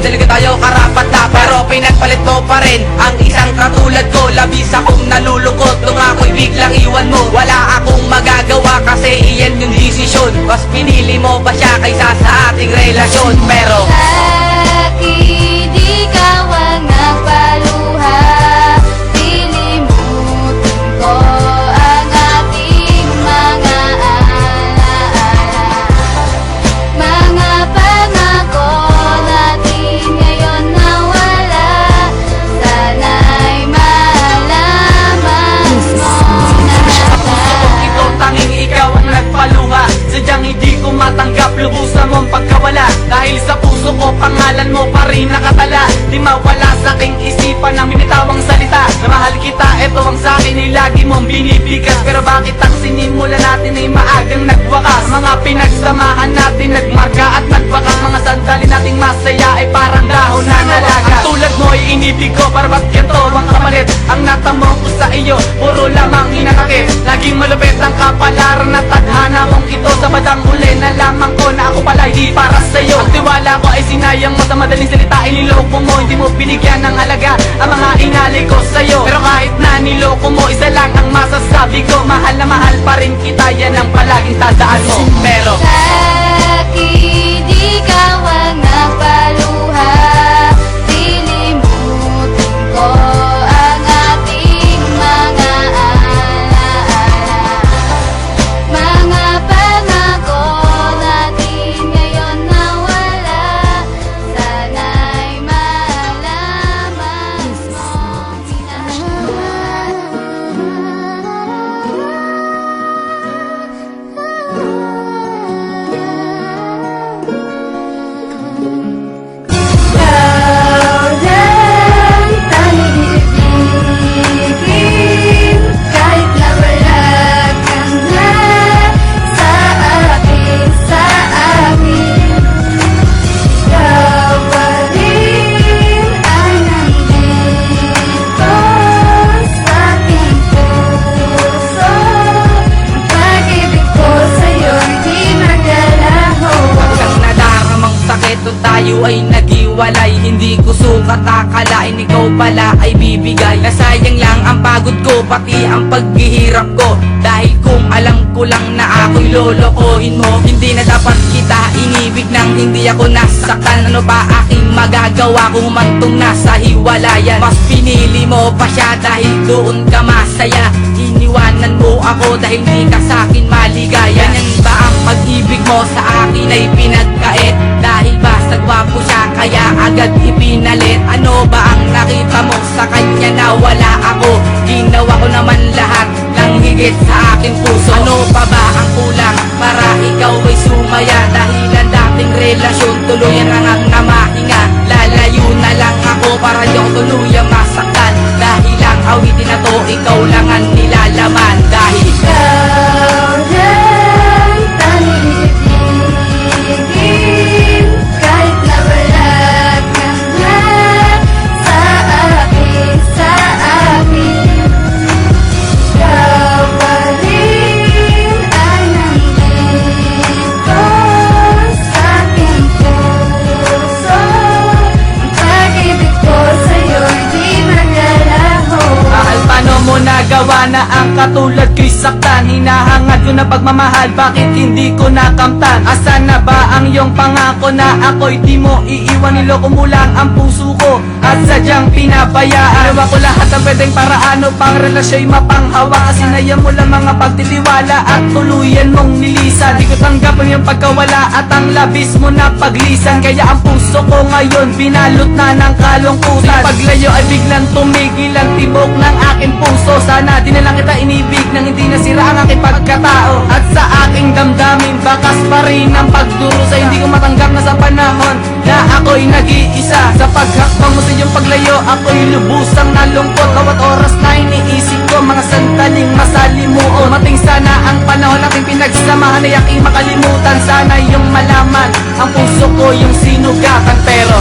Di talaga tayo karapat na, pero pinagpalit mo pa rin ang isang katulad ko. Labis akong nalulungkot nung ako'y biglang iwan mo. Wala akong magagawa kasi iyan yung desisyon. Mas pinili mo pa siya kaysa sa ating relasyon. Pero bakit ikaw ang nagpaluha? Lilimutin ko ang ating mga alaala, mga pangako natin ngayon nawala. Sana'y malaman mo na ito tanging ikaw ang nagpaluha. Sadyang hindi ko matanggap lubusan mong pagkawala. Dahil sa puso ko pangalan mo pa rin nakatala. Di mawala sa aking isipan ang binitawang salita na mahal kita, ito ang sa'kin ay lagi mong binibigas. Pero bakit ang sinimula natin ay maagang nagwakas? Mga pinagsamahan natin nagmarka at nagbakas. Mga sandali nating masaya ay parang dahon na nalaga. Ang tulad mo ay inibig ko, para ba't ganito ang kamalit? Ang natamong ko sa iyo, puro lamang hinanakit. Laging malupit ang kapalaran at tadhana mong ito. Sa badang huli na lamang ko na ako pala hindi para sa'yo. Ang tiwala ko ay sinayang mo sa madaling salita. Iniloko mo, hindi mo binigyan ng halaga ang mga inali ko sa'yo. Pero kahit na niloko mo, isa lang ang masasabi ko, mahal na mahal pa rin kita, yan ang palaging tandaan mo. Pero bakit ikaw ang nagpaluha? Lilimutin ko ang ating mga alaala, mga pangako natin ngayon nawala. Sana'y malaman mong minahal. Ikaw lang tanging ibigin, kahit na wala kang na sa akin, sa amin. Ikaw pa rin ang nandito sa aking puso. Ang pag-ibig ko sa'yo'y di magalaho. wag kang nadaramang sakit nung tayo ay naghiwalay. Hindi ko sukat akalain ikaw pala ay bibigay. Nasayang lang ang pagod ko, pati ang paghihirap ko. Dahil kung alam ko lang na ako'y lolokohin mo, hindi na dapat kita inibig nang hindi ako nasaktan. Ano pa aking magagawa kung humantong na sa hiwalayan? Mas pinili mo pa siya dahil doon ka masaya. Iniwanan mo ako dahil di ka sa'kin maligaya. Yan ba ang pag-ibig mo sa akin ay pinagkait? Dahil ba sa gwapo siya kaya agad ipinalit? Ano ba ang nakita mo sa kanya na wala ako? Ginawa ko naman lahat ng higit sa aking puso. Ano pa ba ang kulang para ikaw ay sumaya? Dahil ang dating relasyon tuluyan na ngang namahinga. Lalayo na lang ako para di ako tuluyang masaktan. Dahil ang awitin na to ikaw lang ang nilalaman. Dahil Ikaw lang tanging ibigin, kahit na wala kang na sa akin, sa amin. Ikaw pa rin ang nandito sa aking puso. Ang pag-ibig ko sa'yo'y di magalaho. mahal, paano mo nagawa na ang katulad ko'y saktan? Hinahangad ko na pagmamahal, bakit hindi ko nakamtan? Asan na ba ang iyong pangako na ako'y di mo iiwan? Niloko mo lang ang puso ko at sadyang pinabayaan. Ginawa ko lahat ang pwedeng paraan upang relasyo'y mapanghawa. Sinayang mo lang mga pagtitiwala at tuluyan mong nilisan. Di ko tanggap ang iyong pagkawala at ang labis mo na paglisan. Kaya ang puso ko ngayon binalot na ng kalungkutan. Paglayo ay biglang tumigil ang tibok ng aking puso. Sana di na lang kita inibig nang hindi nasira ang aking pagkatao. At sa aking damdamin bakas pa rin ang pagdurusa. Hindi ko matanggap na sa panahon na ako'y nag-iisa. Sa paghakbang mo sa iyong paglayo ako'y lubusang nalungkot. Bawat oras na iniisip ko mga sandaling masalimuot. Mating sana ang panahon nating pinagsamahan ay aking makalimutan. Sana iyong malaman ang puso ko yung sinugatan. Pero